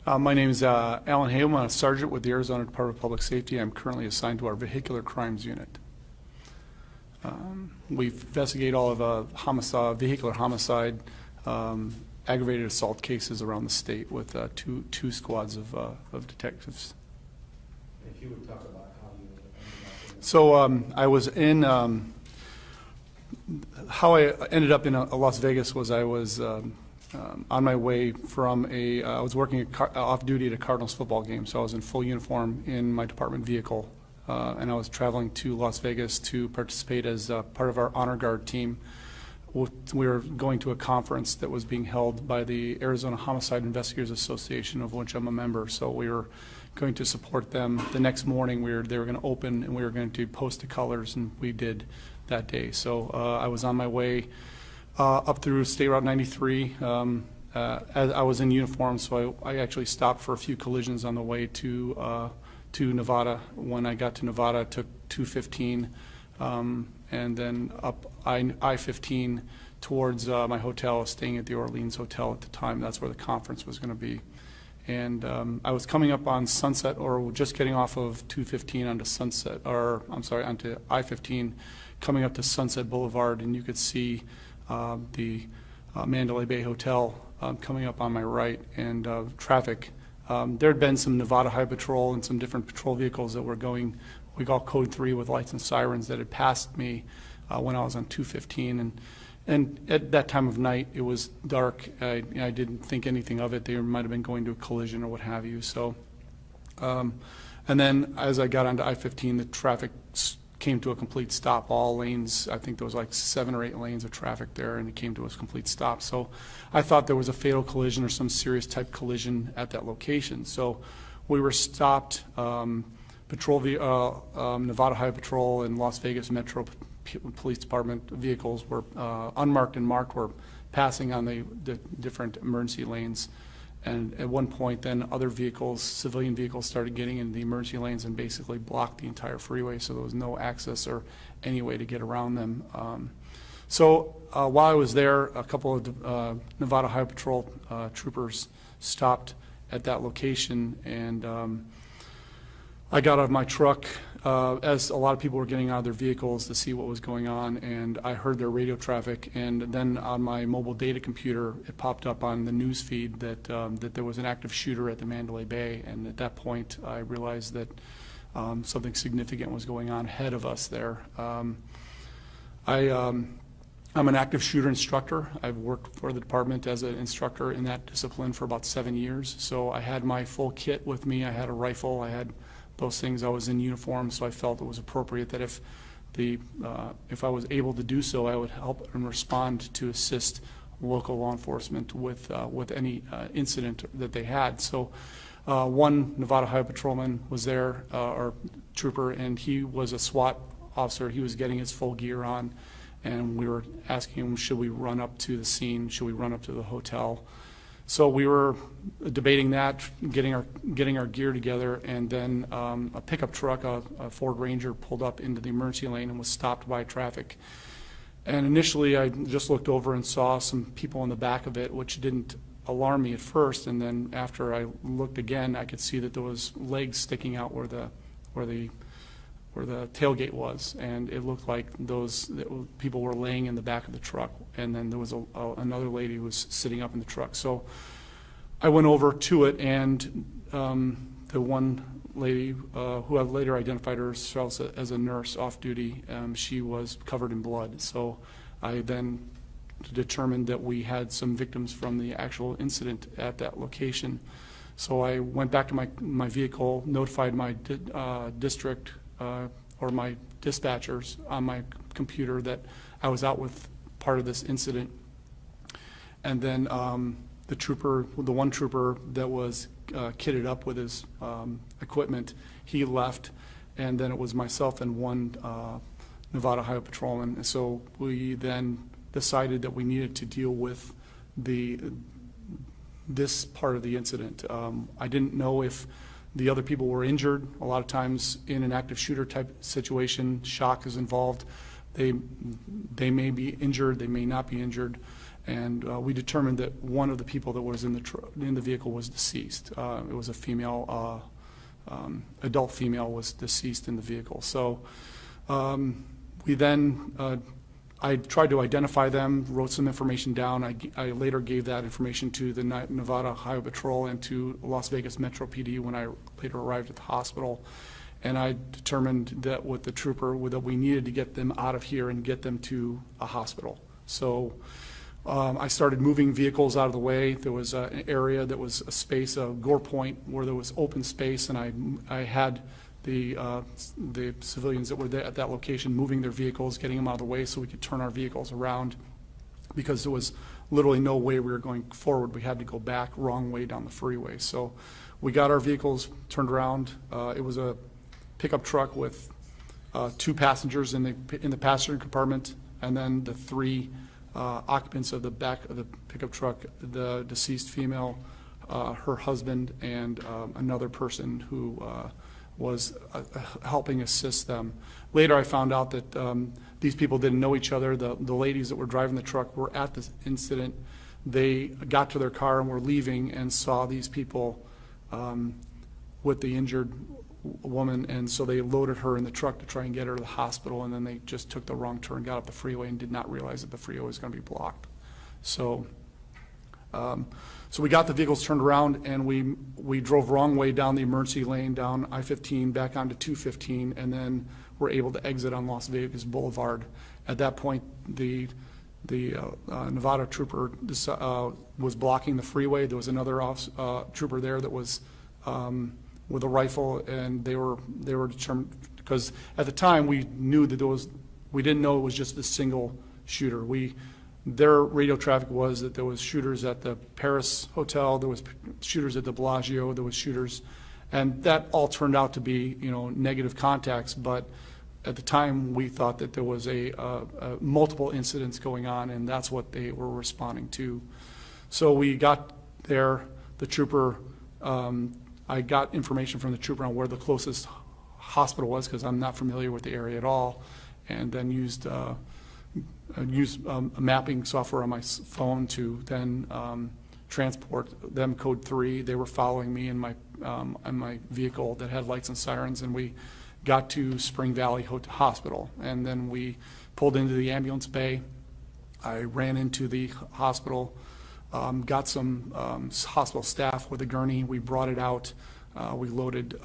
My name is Alan Hale. I'm a sergeant with the Arizona Department of Public Safety. I'm currently assigned to our vehicular crimes unit. We investigate all of homicide, vehicular homicide, aggravated assault cases around the state with two squads of detectives. If you would talk about how you ended up in So I was in, how I ended up in Las Vegas was I was on my way from I was working off duty at a Cardinals football game, so I was in full uniform in my department vehicle, and I was traveling to Las Vegas to participate as part of our honor guard team. We were going to a conference that was being held by the Arizona Homicide Investigators Association, of which I'm a member, so we were going to support them. The next morning they were going to open and we were going to post the colors, and we did that day. So I was on my way up through State Route 93. As I was in uniform, so I actually stopped for a few collisions on the way to Nevada. When I got to Nevada, I took 215 and then up I-15 towards my hotel. I was staying at the Orleans Hotel at the time. That's where the conference was going to be. And I was coming up on Sunset, or just getting off of 215 onto Sunset, or I'm sorry, onto I-15, coming up to Sunset Boulevard, and you could see the Mandalay Bay Hotel coming up on my right, and traffic. There had been some Nevada Highway Patrol and some different patrol vehicles that were going, we call Code 3 with lights and sirens, that had passed me when I was on 215. And at that time of night, it was dark. I didn't think anything of it. They might have been going to a collision or what have you. So, and then as I got onto I-15, the traffic came to a complete stop. All lanes, I think there was like 7 or 8 lanes of traffic there, and it came to a complete stop. So I thought there was a fatal collision or some serious type collision at that location. So we were stopped. Nevada Highway Patrol and Las Vegas Metro Police Department vehicles were unmarked and marked, were passing on the different emergency lanes. And at one point, then other vehicles, civilian vehicles, started getting into the emergency lanes and basically blocked the entire freeway, so there was no access or any way to get around them. So while I was there, a couple of Nevada Highway Patrol troopers stopped at that location, and I got out of my truck as a lot of people were getting out of their vehicles to see what was going on, and I heard their radio traffic, and then on my mobile data computer it popped up on the news feed that that there was an active shooter at the Mandalay Bay, and at that point I realized that something significant was going on ahead of us there. I'm an active shooter instructor. I've worked for the department as an instructor in that discipline for about 7 years, so I had my full kit with me. I had a rifle, I had those things. I was in uniform, so I felt it was appropriate that if I was able to do so, I would help and respond to assist local law enforcement with any incident that they had. So one Nevada Highway Patrolman was there, or trooper, and he was a SWAT officer. He was getting his full gear on, and we were asking him, should we run up to the scene? Should we run up to the hotel? So we were debating that, getting our gear together, and then a pickup truck, a Ford Ranger, pulled up into the emergency lane and was stopped by traffic. And initially I just looked over and saw some people in the back of it, which didn't alarm me at first, and then after I looked again, I could see that there was legs sticking out where the tailgate was, and it looked like those people were laying in the back of the truck, and then there was another lady who was sitting up in the truck. So I went over to it, and the one lady who I later identified herself as a nurse off duty, she was covered in blood. So I then determined that we had some victims from the actual incident at that location. So I went back to my vehicle, notified my district or my dispatchers on my computer that I was out with part of this incident. And then the one trooper that was kitted up with his equipment, he left, and then it was myself and one Nevada Highway Patrolman. And so we then decided that we needed to deal with this part of the incident. I didn't know if the other people were injured. A lot of times in an active shooter type situation, shock is involved. They may be injured, they may not be injured. And we determined that one of the people that was in the vehicle was deceased. It was a female, adult female was deceased in the vehicle. So we then, I tried to identify them, wrote some information down. I later gave that information to the Nevada Highway Patrol and to Las Vegas Metro PD when I later arrived at the hospital. And I determined that with the trooper, that we needed to get them out of here and get them to a hospital. So I started moving vehicles out of the way. There was an area that was a space, a gore point, where there was open space, and I had the civilians that were there at that location moving their vehicles, getting them out of the way so we could turn our vehicles around, because there was literally no way we were going forward. We had to go back wrong way down the freeway. So we got our vehicles turned around. It was a pickup truck with 2 passengers in the passenger compartment, and then the 3 occupants of the back of the pickup truck, the deceased female, her husband, and another person who was helping assist them. Later I found out that these people didn't know each other. The ladies that were driving the truck were at the incident. They got to their car and were leaving and saw these people with the injured woman, and so they loaded her in the truck to try and get her to the hospital, and then they just took the wrong turn, got up the freeway, and did not realize that the freeway was going to be blocked. So so we got the vehicles turned around, and we drove wrong way down the emergency lane, down I-15, back onto 215, and then were able to exit on Las Vegas Boulevard. At that point, the Nevada trooper was blocking the freeway. There was another trooper there that was with a rifle, and they were determined, because at the time we knew that we didn't know it was just a single shooter. Their radio traffic was that there was shooters at the Paris Hotel, there was shooters at the Bellagio, there was shooters, and that all turned out to be, negative contacts. But at the time, we thought that there was multiple incidents going on, and that's what they were responding to. So we got there. The trooper, I got information from the trooper on where the closest hospital was, because I'm not familiar with the area at all, and then used a mapping software on my phone to then transport them code 3. They were following me in my vehicle that had lights and sirens, and we got to Spring Valley Hospital, and then we pulled into the ambulance bay. I ran into the hospital, got some hospital staff with a gurney. We brought it out. We loaded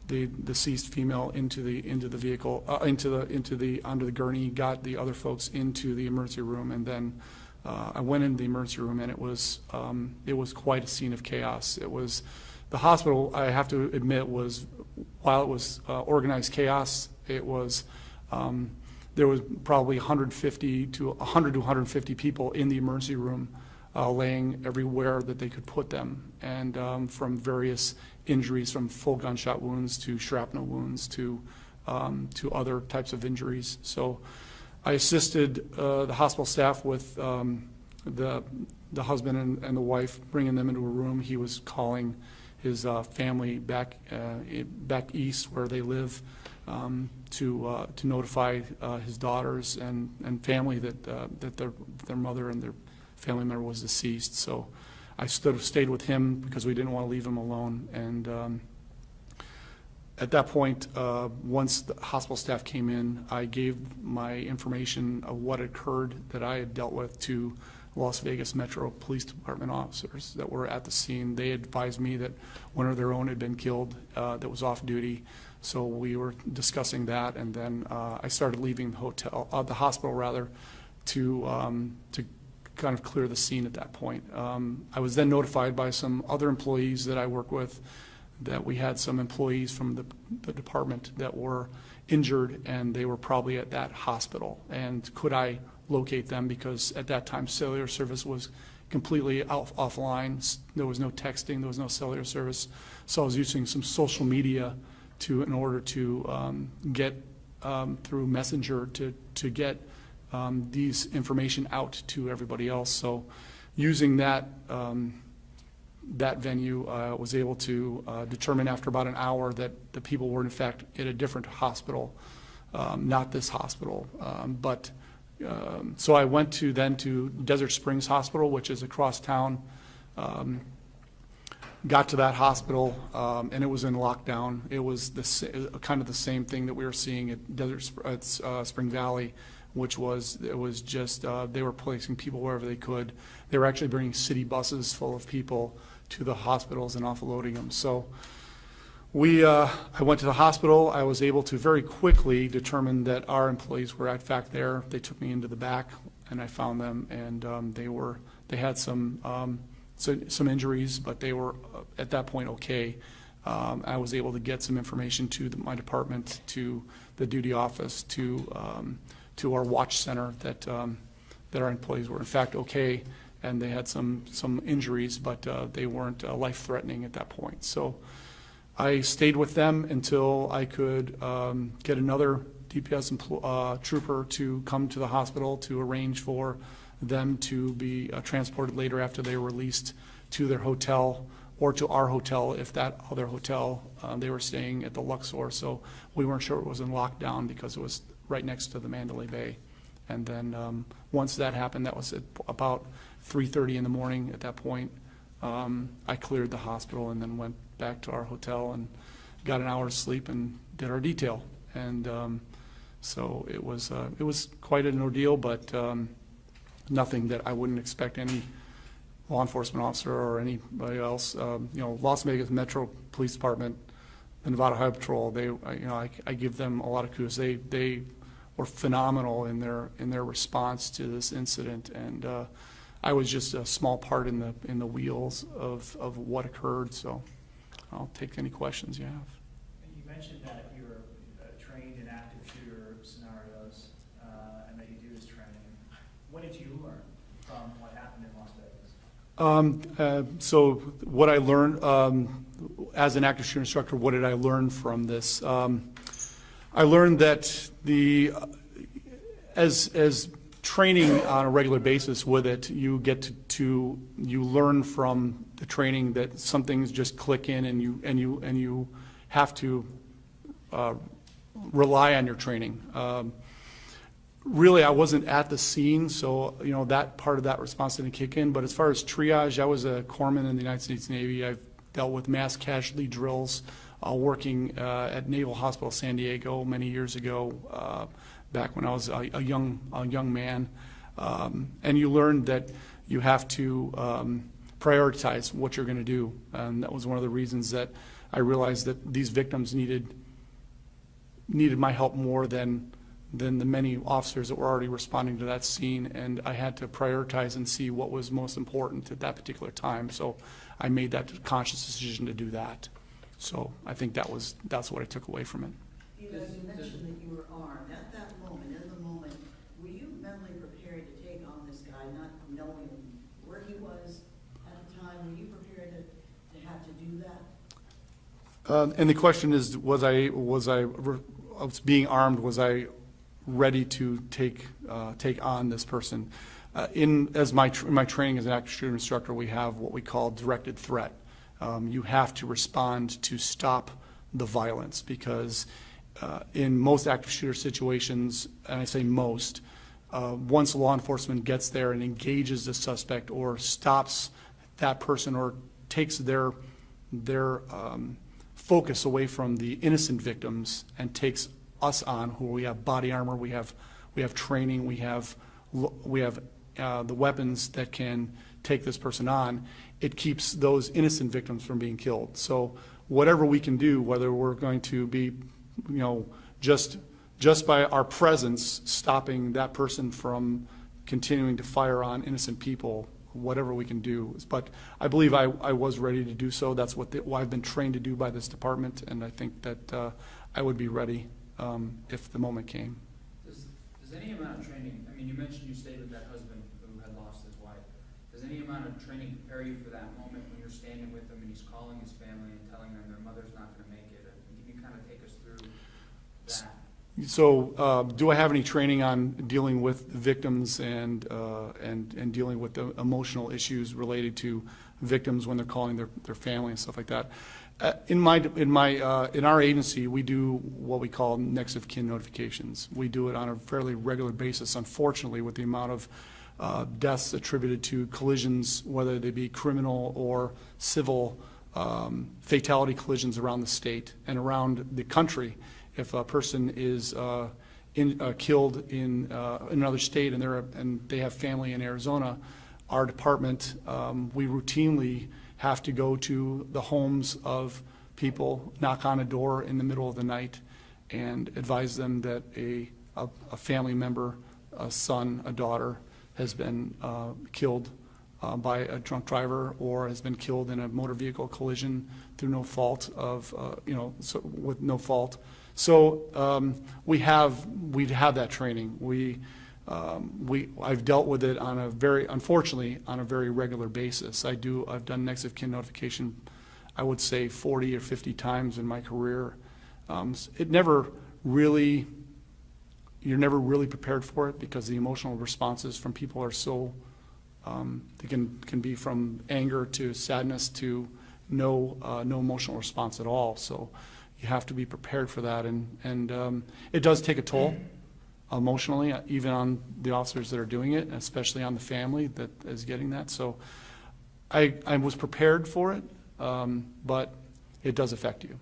the deceased female into the vehicle, onto the gurney, got the other folks into the emergency room, and then I went into the emergency room, and it was quite a scene of chaos. It was, the hospital, I have to admit, while it was organized chaos, it was, there was probably 100 to 150 people in the emergency room, laying everywhere that they could put them, and from various injuries, from full gunshot wounds to shrapnel wounds to other types of injuries. So I assisted the hospital staff with the husband and the wife, bringing them into a room. He was calling his family back east where they live, to notify his daughters and family that their mother and their family member was deceased. So I stayed with him because we didn't want to leave him alone. And at that point, once the hospital staff came in, I gave my information of what occurred that I had dealt with to Las Vegas Metro Police Department officers that were at the scene. They advised me that one of their own had been killed that was off duty. So we were discussing that, and then I started leaving the hospital rather, to kind of clear the scene at that point. I was then notified by some other employees that I work with that we had some employees from the department that were injured, and they were probably at that hospital. And could I locate them, because at that time cellular service was completely offline. There was no texting, there was no cellular service. So I was using some social media in order to get through Messenger to get these information out to everybody else. So using that that venue, was able to determine after about an hour that the people were in fact at a different hospital, not this hospital, but So I went to Desert Springs Hospital, which is across town. Got to that hospital, and it was in lockdown. It was kind of the same thing that we were seeing at Spring Valley, which was, it was just, they were placing people wherever they could. They were actually bringing city buses full of people to the hospitals and offloading them. So I went to the hospital. I was able to very quickly determine that our employees were in fact there. They took me into the back, and I found them, and they had some injuries, but they were at that point okay. I was able to get some information to my department, to the duty office, to our watch center that our employees were in fact okay, and they had some injuries, but they weren't life-threatening at that point. So I stayed with them until I could get another DPS trooper to come to the hospital to arrange for them to be transported later after they were released to their hotel, or to our hotel if that other hotel, they were staying at the Luxor. So we weren't sure it was in lockdown because it was right next to the Mandalay Bay. And then once that happened, that was at about 3:30 in the morning. At that point, I cleared the hospital and then went back to our hotel and got an hour's sleep and did our detail. And so it was quite an ordeal, but nothing that I wouldn't expect any law enforcement officer or anybody else. Las Vegas Metro Police Department, the Nevada Highway Patrol, I give them a lot of kudos. They were phenomenal in their response to this incident, and I was just a small part in the wheels of what occurred. So I'll take any questions you have. And you mentioned that you were trained in active shooter scenarios, and that you do this training. What did you learn from what happened in Las Vegas? So what I learned as an active shooter instructor, what did I learn from this? I learned that as training on a regular basis with it, you get you learn from the training that some things just click in, and you have to rely on your training. Really, I wasn't at the scene, so that part of that response didn't kick in. But as far as triage, I was a corpsman in the United States Navy. I've dealt with mass casualty drills, working at Naval Hospital San Diego many years ago, back when I was a young man. And you learn that you have to prioritize what you're going to do, and that was one of the reasons that I realized that these victims needed my help more than the many officers that were already responding to that scene, and I had to prioritize and see what was most important at that particular time. So I made that conscious decision to do that. So I think that's what I took away from it. You mentioned that you were armed. At that moment, in the moment, were you mentally prepared to take on this guy, not knowing where he was at the time? Were you prepared to have to do that? And the question is, was I being armed? Was I ready to take on this person? In my training as an active shooter instructor, we have what we call directed threat. You have to respond to stop the violence, because in most active shooter situations, and I say most, once law enforcement gets there and engages the suspect or stops that person or takes their focus away from the innocent victims and takes us on, who we have body armor, we have training, we have the weapons that can take this person on, it keeps those innocent victims from being killed. So whatever we can do, whether we're going to be, just by our presence stopping that person from continuing to fire on innocent people, whatever we can do. But I believe I was ready to do so. That's what I've been trained to do by this department, and I think that I would be ready if the moment came. Does any amount of training, I mean, you mentioned you stayed with that husband who had lost his wife. Does any amount of training prepare you for that moment when you're standing with him and he's calling his family and telling them their mother's not going to make it? Can you kind of take us through that? So, do I have any training on dealing with victims and dealing with the emotional issues related to victims when they're calling their family and stuff like that. In our agency, we do what we call next of kin notifications. We do it on a fairly regular basis. Unfortunately, with the amount of deaths attributed to collisions, whether they be criminal or civil fatality collisions around the state and around the country, if a person is killed in another state and they have family in Arizona, our department, we routinely have to go to the homes of people, knock on a door in the middle of the night, and advise them that a family member, a son, a daughter, has been killed by a drunk driver or has been killed in a motor vehicle collision through no fault of, with no fault. So we have that training. I've dealt with it on unfortunately, on a very regular basis. I've done next of kin notification, I would say 40 or 50 times in my career. You're never really prepared for it because the emotional responses from people are so, they can be from anger to sadness to no emotional response at all. So you have to be prepared for that, and it does take a toll emotionally, even on the officers that are doing it, especially on the family that is getting that. So I was prepared for it, but it does affect you.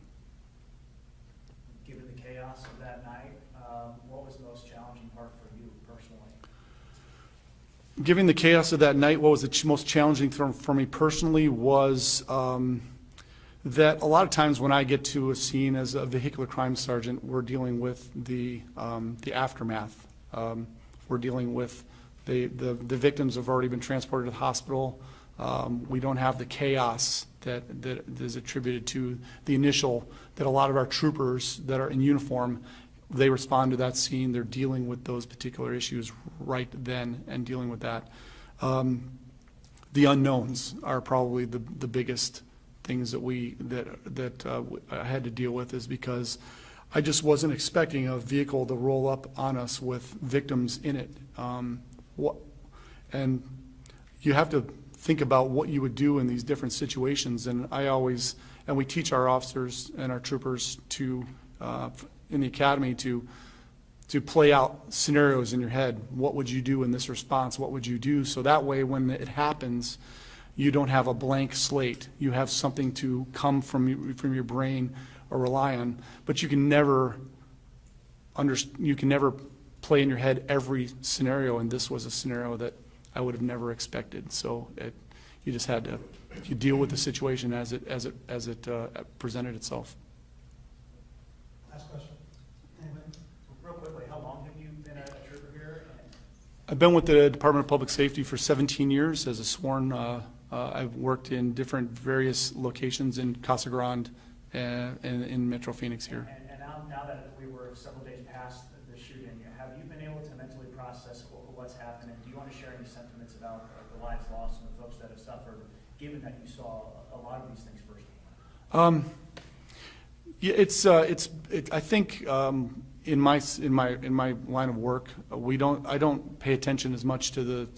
Given the chaos of that night, what was the most challenging part for you personally? Given the chaos of that night, what was the most challenging for me personally was that a lot of times when I get to a scene as a vehicular crime sergeant, we're dealing with the aftermath. We're dealing with the victims have already been transported to the hospital. We don't have the chaos that is attributed to the initial, that a lot of our troopers that are in uniform, they respond to that scene. They're dealing with those particular issues right then and dealing with that. The unknowns are probably the biggest things that I had to deal with, is because I just wasn't expecting a vehicle to roll up on us with victims in it. And you have to think about what you would do in these different situations. And we teach our officers and our troopers to, in the academy, to play out scenarios in your head. What would you do in this response? What would you do? So that way, when it happens, you don't have a blank slate. You have something to come from your brain or rely on. But you can never play in your head every scenario, and this was a scenario that I would have never expected. So you just had to deal with the situation as it presented itself. Last question. Anybody? Real quickly, how long have you been a trooper here? I've been with the Department of Public Safety for 17 years as a sworn. I've worked in different various locations in Casa Grande and in Metro Phoenix here. And now that we were several days past the shooting, have you been able to mentally process what's happened? And do you want to share any sentiments about the lives lost and the folks that have suffered, given that you saw a lot of these things firsthand? Yeah, I think in my line of work, I don't pay attention as much to the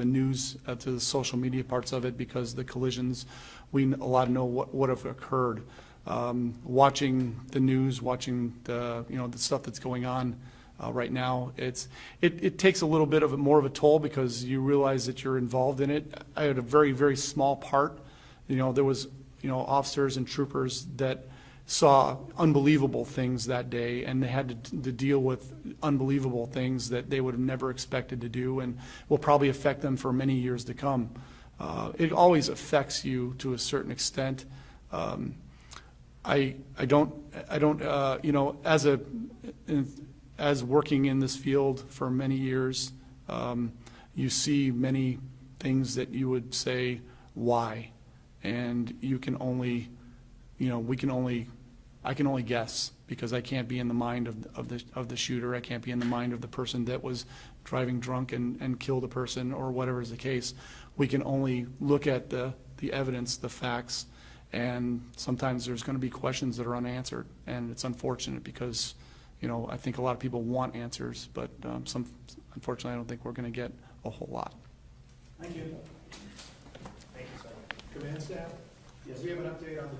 news, to the social media parts of it, because the collisions, we a lot know what have occurred. Watching the news, watching the stuff that's going on right now, it takes a little bit of more of a toll because you realize that you're involved in it. I had a very, very small part. There was officers and troopers that saw unbelievable things that day, and they had to deal with unbelievable things that they would have never expected to do, and will probably affect them for many years to come. It always affects you to a certain extent. I don't as working in this field for many years, you see many things that you would say, why? And you can only, I can only guess, because I can't be in the mind of the shooter. I can't be in the mind of the person that was driving drunk and killed a person, or whatever is the case. We can only look at the evidence, the facts, and sometimes there's going to be questions that are unanswered, and it's unfortunate because, I think a lot of people want answers, but unfortunately, I don't think we're going to get a whole lot. Thank you. command staff. Yes. We have an update on the